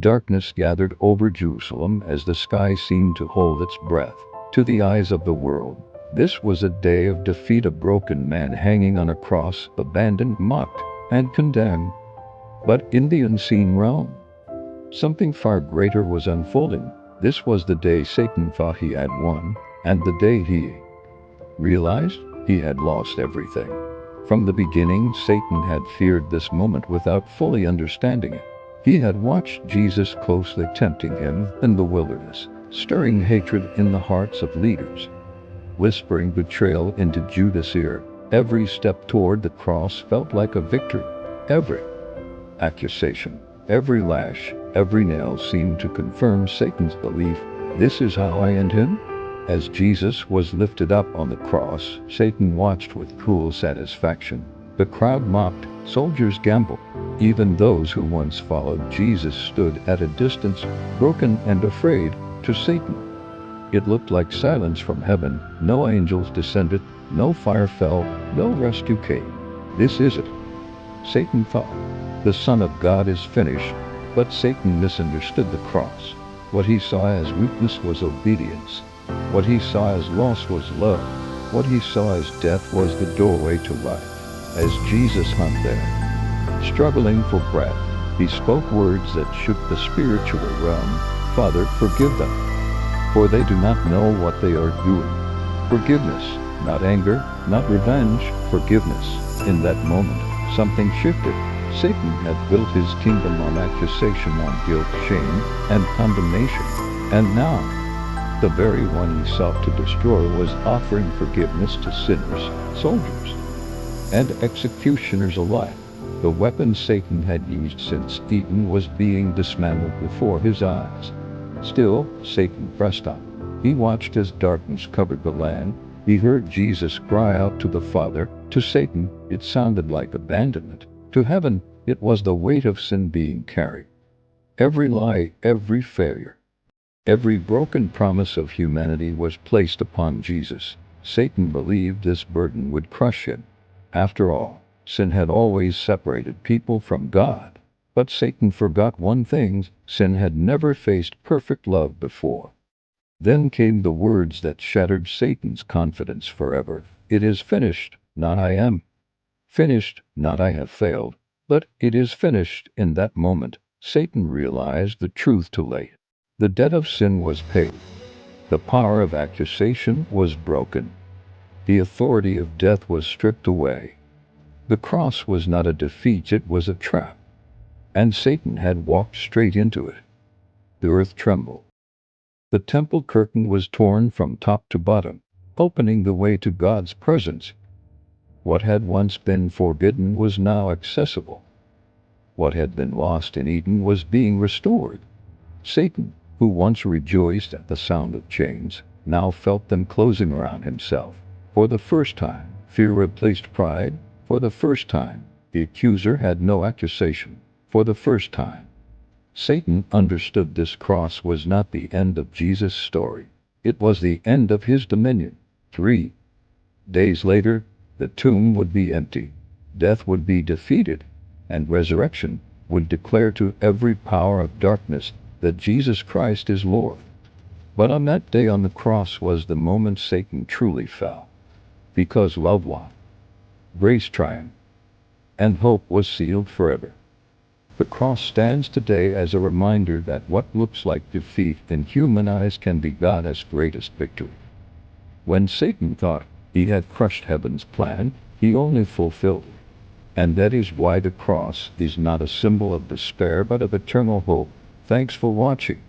Darkness gathered over Jerusalem as the sky seemed to hold its breath. To the eyes of the world, this was a day of defeat, a broken man hanging on a cross, abandoned, mocked, and condemned. But in the unseen realm, something far greater was unfolding. This was the day Satan thought he had won, and the day he realized he had lost everything. From the beginning, Satan had feared this moment without fully understanding it. He had watched Jesus closely, tempting him in the wilderness, stirring hatred in the hearts of leaders, whispering betrayal into Judas' ear. Every step toward the cross felt like a victory. Every accusation, every lash, every nail seemed to confirm Satan's belief. This is how I end him? As Jesus was lifted up on the cross, Satan watched with cool satisfaction. The crowd mocked, soldiers gambled. Even those who once followed Jesus stood at a distance, broken and afraid. To Satan, it looked like silence from heaven. No angels descended, no fire fell, no rescue came. This is it, Satan thought. The Son of God is finished. But Satan misunderstood the cross. What he saw as weakness was obedience. What he saw as loss was love. What he saw as death was the doorway to life. As Jesus hung there, struggling for breath, he spoke words that shook the spiritual realm. Father, forgive them, for they do not know what they are doing. Forgiveness, not anger, not revenge, forgiveness. In that moment, something shifted. Satan had built his kingdom on accusation, on guilt, shame, and condemnation. And now, the very one he sought to destroy was offering forgiveness to sinners, soldiers, and executioners alike. The weapon Satan had used since Eden was being dismantled before his eyes. Still, Satan pressed on. He watched as darkness covered the land. He heard Jesus cry out to the Father. To Satan, it sounded like abandonment. To heaven, it was the weight of sin being carried. Every lie, every failure, every broken promise of humanity was placed upon Jesus. Satan believed this burden would crush him. After all, sin had always separated people from God. But Satan forgot one thing: sin had never faced perfect love before. Then came the words that shattered Satan's confidence forever. It is finished, not I am finished, not I have failed, but it is finished. In that moment, Satan realized the truth too late. The debt of sin was paid. The power of accusation was broken. The authority of death was stripped away. The cross was not a defeat, it was a trap. And Satan had walked straight into it. The earth trembled. The temple curtain was torn from top to bottom, opening the way to God's presence. What had once been forbidden was now accessible. What had been lost in Eden was being restored. Satan, who once rejoiced at the sound of chains, now felt them closing around himself. For the first time, fear replaced pride. For the first time, the accuser had no accusation. For the first time, Satan understood this cross was not the end of Jesus' story. It was the end of his dominion. 3 days later, the tomb would be empty. Death would be defeated, and resurrection would declare to every power of darkness that Jesus Christ is Lord. But on that day on the cross was the moment Satan truly fell. Because love won, grace triumphed, and hope was sealed forever. The cross stands today as a reminder that what looks like defeat in human eyes can be God's greatest victory. When Satan thought he had crushed heaven's plan, he only fulfilled it. And that is why the cross is not a symbol of despair but of eternal hope. Thanks for watching.